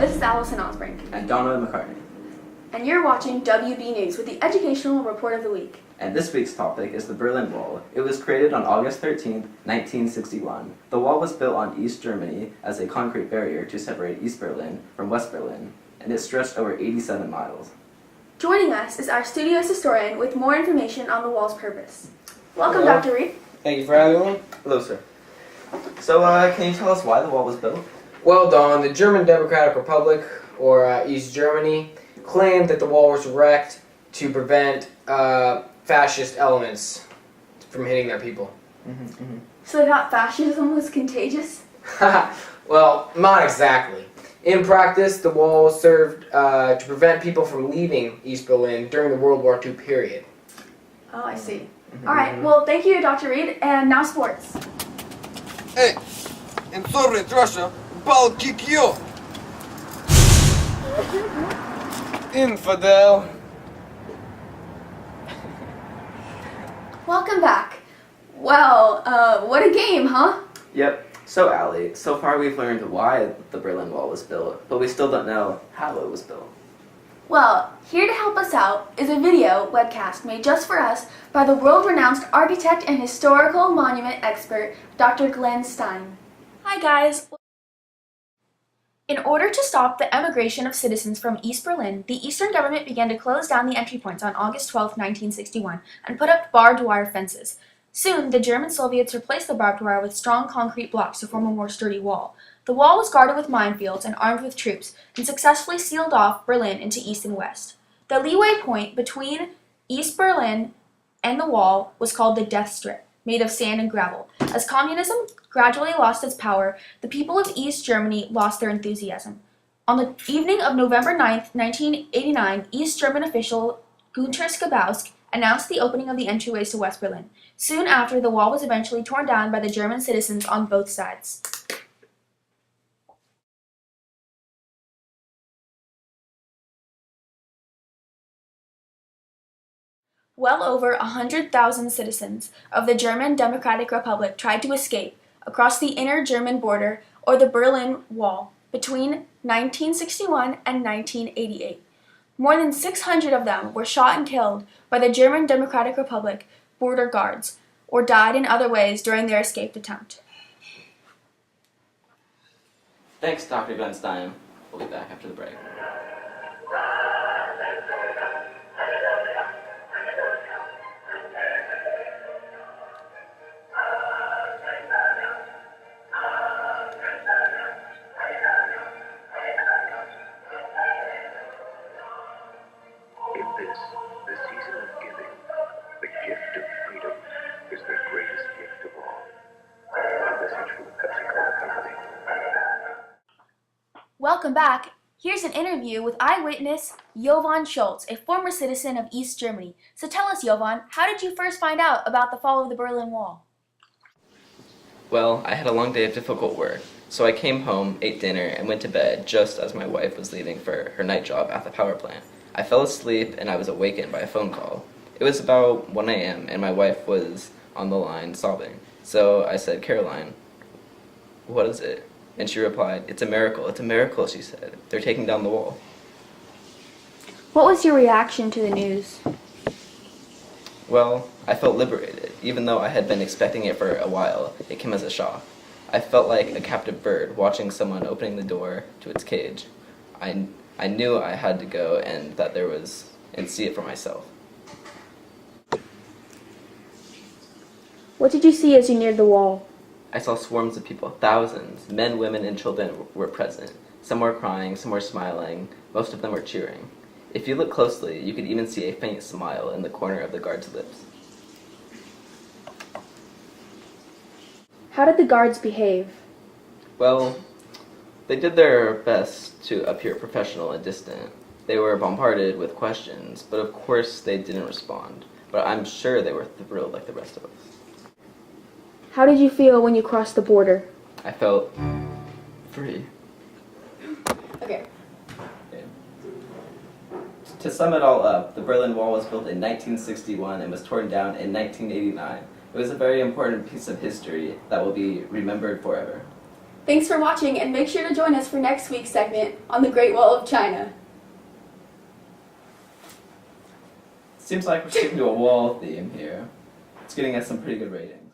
This is Alison Osbrink. And Donna McCartney. And you're watching WB News with the Educational Report of the Week. And this week's topic is the Berlin Wall. It was created on August 13, 1961. The wall was built on East Germany as a concrete barrier to separate East Berlin from West Berlin, and it stretched over 87 miles. Joining us is our studio's historian with more information on the wall's purpose. Welcome, Hello. Dr. Reed. Thank you for having me. Hello, sir. So, can you tell us why the wall was built? Well, Don, the German Democratic Republic, or East Germany, claimed that the wall was erected to prevent fascist elements from hitting their people. So they thought fascism was contagious? Well, not exactly. In practice, the wall served to prevent people from leaving East Berlin during the World War II period. Oh, I see. All right, well, thank you, Dr. Reed. And now sports. Hey, in Soviet Russia, ball kick you. Infidel. Welcome back. Well, what a game, huh? Yep. So, Allie, so far we've learned why the Berlin Wall was built, but we still don't know how it was built. Well, here to help us out is a video webcast made just for us by the world-renowned architect and historical monument expert, Dr. Glenn Stein. Hi, guys. In order to stop the emigration of citizens from East Berlin, the Eastern government began to close down the entry points on August 12, 1961, and put up barbed wire fences. Soon, the German Soviets replaced the barbed wire with strong concrete blocks to form a more sturdy wall. The wall was guarded with minefields and armed with troops, and successfully sealed off Berlin into east and west. The leeway point between East Berlin and the wall was called the Death Strip, made of sand and gravel. As communism gradually lost its power, the people of East Germany lost their enthusiasm. On the evening of November 9, 1989, East German official Günter Schabowski announced the opening of the entryways to West Berlin. Soon after, the wall was eventually torn down by the German citizens on both sides. Well over 100,000 citizens of the German Democratic Republic tried to escape across the inner German border, or the Berlin Wall, between 1961 and 1988. More than 600 of them were shot and killed by the German Democratic Republic border guards, or died in other ways during their escape attempt. Thanks, Dr. Glenn Stein. We'll be back after the break. In this, the season of giving, the gift of freedom is the greatest gift of all. A message from the Pepsi-Cola Company. Welcome back. Here's an interview with eyewitness Jovan Schultz, a former citizen of East Germany. So tell us, Jovan, how did you first find out about the fall of the Berlin Wall? Well, I had a long day of difficult work, so I came home, ate dinner, and went to bed just as my wife was leaving for her night job at the power plant. I fell asleep and I was awakened by a phone call. It was about 1 a.m. and my wife was on the line sobbing. So I said, "Caroline, what is it?" And she replied, "It's a miracle," she said. "They're taking down the wall." What was your reaction to the news? Well, I felt liberated. Even though I had been expecting it for a while, it came as a shock. I felt like a captive bird watching someone opening the door to its cage. I knew I had to go and see it for myself. What did you see as you neared the wall? I saw swarms of people, thousands. Men, women, and children were present. Some were crying, some were smiling, most of them were cheering. If you look closely, you could even see a faint smile in the corner of the guard's lips. How did the guards behave? Well, they did their best to appear professional and distant. They were bombarded with questions, but of course they didn't respond. But I'm sure they were thrilled like the rest of us. How did you feel when you crossed the border? I felt free. Okay. To sum it all up, the Berlin Wall was built in 1961 and was torn down in 1989. It was a very important piece of history that will be remembered forever. Thanks for watching, and make sure to join us for next week's segment on the Great Wall of China. Seems like we're sticking to a wall theme here. It's getting us some pretty good ratings.